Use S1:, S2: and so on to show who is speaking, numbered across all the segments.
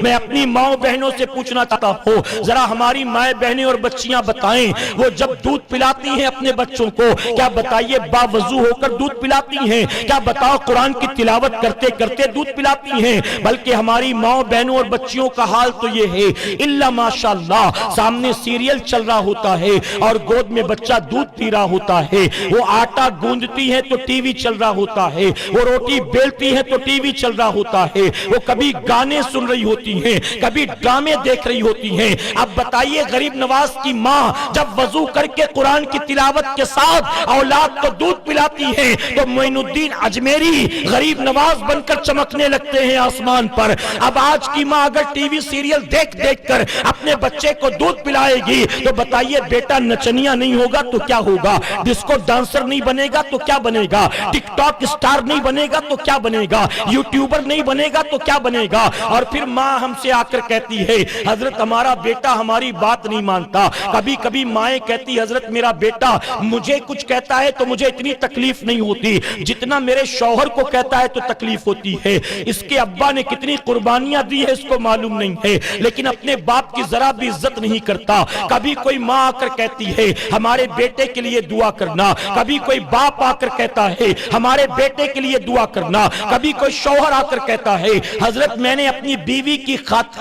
S1: میں اپنی ماؤں بہنوں سے پوچھنا چاہتا ہوں، ذرا ہماری مائیں بہنیں اور بچیاں بتائیں، وہ جب دودھ پلاتی ہیں اپنے بچوں کو، کیا بتائیے باوضو ہو کر دودھ پلاتی ہیں؟ کیا بتاؤ قرآن کی تلاوت کرتے کرتے دودھ پلاتی ہیں؟ بلکہ ہماری ماؤں بہنوں اور بچیوں کا حال تو یہ ہے، الا ماشاءاللہ سامنے سیریل چل رہا ہوتا ہے اور گود میں بچہ دودھ پی رہا ہوتا ہے، وہ آٹا گوندتی ہے تو ٹی وی چل رہا ہوتا ہے، وہ روٹی بیلتی ہے تو ٹی وی چل رہا ہوتا ہے، وہ کبھی گانے سن رہی ہوتی ہیں، کبھی ڈرامے دیکھ رہی ہوتی ہیں۔ اب بتائیے غریب نواز کی ماں جب وضو کر کے قرآن کی تلاوت کے ساتھ اولاد کو دودھ پلاتی ہے تو معین الدین اجمیری غریب نواز بن کر چمکنے لگتے ہیں آسمان پر۔ اب آج کی ماں اگر ٹی وی سیریل دیکھ دیکھ کر اپنے بچے کو دودھ پلائے گی تو بتائیے بیٹا نچنیا نہیں ہوگا تو کیا ہوگا؟ ڈسکو ڈانسر نہیں بنے گا تو کیا بنے گا؟ ٹک ٹاک اسٹار نہیں بنے گا تو کیا بنے گا؟ یوٹیوبر نہیں بنے گا تو کیا بنے گا؟ اور پھر ماں ہم سے آ کر کہتی ہے حضرت ہمارا بیٹا ہماری بات نہیں مانتا۔ کبھی کبھی مائیں کہتی حضرت میرا بیٹا مجھے کچھ کہتا ہے تو مجھے اتنی تکلیف نہیں ہوتی جتنا میرے شوہر کو کہتا ہے تو تکلیف ہوتی ہے۔ اس کے ابا نے کتنی قربانیاں دی ہے اس کو معلوم نہیں ہے، لیکن اپنے باپ کی ذرا بھی عزت نہیں کرتا۔ کبھی کوئی ماں آ کر کہتی ہے ہمارے بیٹے کے لیے دعا کرنا، کبھی کوئی باپ آ کر کہتا ہے ہمارے بیٹے کے لیے دعا کرنا، کبھی کوئی شوہر آ کر کہتا ہے حضرت میں نے اپنی بیوی کی حق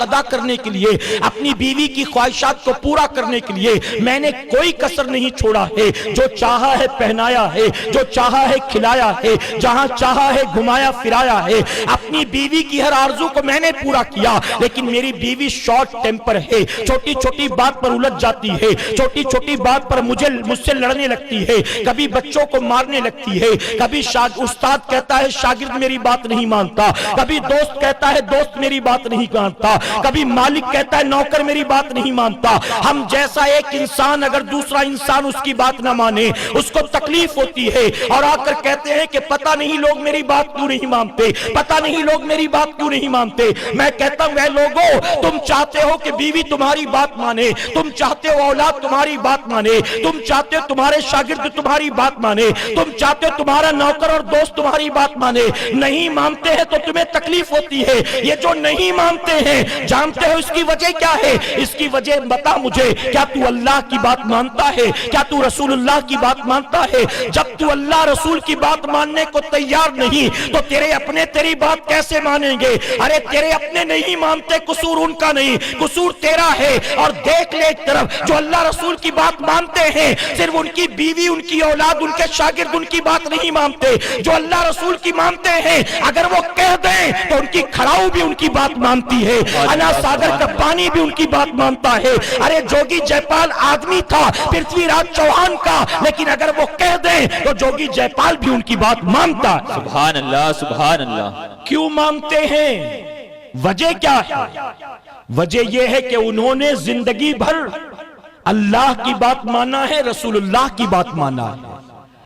S1: ادا کرنے کے لیے، اپنی بیوی کی خواہشات کو پورا کرنے کے لیے میں نے کوئی کسر نہیں چھوڑا ہے، جو چاہا ہے پہنایا ہے، جو چاہا ہے کھلایا ہے، جہاں چاہا ہے گھمایا پھرایا ہے، اپنی بیوی کی ہر آرزو کو میں نے پورا کیا۔ لیکن میری بیوی شارٹ ٹیمپر ہے، چھوٹی چھوٹی بات پر الجھ جاتی ہے، چھوٹی چھوٹی بات پر مجھ سے لڑنے لگتی ہے، کبھی بچوں کو مارنے لگتی ہے، کبھی استاد کہتا ہے شاگرد میری بات نہیں مانتا، کبھی دوست کہتا ہے دوست میری بات نہیں مانتا، کبھی مالک کہتا ہے نوکر میری بات نہیں مانتا۔ ہم جیسا ایک انسان اگر دوسرا انسان اس کی بات نہ مانے اس کو تکلیف ہوتی ہے، اور آ کر کہتے ہیں کہ پتہ نہیں لوگ میری بات کیوں نہیں مانتے، پتہ نہیں لوگ میری بات کیوں نہیں مانتے۔ میں کہتا ہوں اے لوگو، تم چاہتے ہو کہ بیوی تمہاری بات مانے، تم چاہتے ہو اولاد تمہاری بات مانے، تم چاہتے ہو تمہارے شاگرد تمہاری بات مانے، تم چاہتے ہو تمہارا نوکر اور دوست تمہاری بات مانے، نہیں مانتے ہیں تو تمہیں تکلیف ہوتی ہے۔ یہ جو نہیں مانتے ہیں جانتے ہو اس کی وجہ کیا ہے؟ اس کی وجہ بتا مجھے، کیا تو اللہ کی بات مانتا ہے؟ کیا تو رسول اللہ کی بات مانتا ہے؟ جب تو اللہ رسول کی بات ماننے کو تیار نہیں تو تیرے اپنے تیری بات کیسے مانیں گے؟ ارے تیرے اپنے نہیں مانتے، قصور ان کا نہیں، قصور تیرا ہے۔ اور دیکھ لے ایک طرف جو اللہ رسول کی بات مانتے ہیں صرف ان کی بیوی، ان کی اولاد، ان کے شاگرد ان کی بات نہیں مانتے، جو اللہ رسول کی مانتے ہیں اگر وہ کہہ دیں تو ان کی کھڑاؤ بھی ان کی بات مانتی ہے، انا ساگر کا پانی بھی ان کی بات مانتا ہے۔ ارے جوگی جے پال آدمی تھا پرتھوی راج چوہان کا، لیکن اگر وہ کہہ دیں تو جوگی جے پال بھی ان کی بات مانتا ہے۔
S2: سبحان اللہ سبحان اللہ۔
S1: کیوں مانتے ہیں؟ وجہ کیا ہے؟ وجہ یہ ہے کہ انہوں نے زندگی بھر اللہ کی بات مانا ہے، رسول اللہ کی بات مانا ہے۔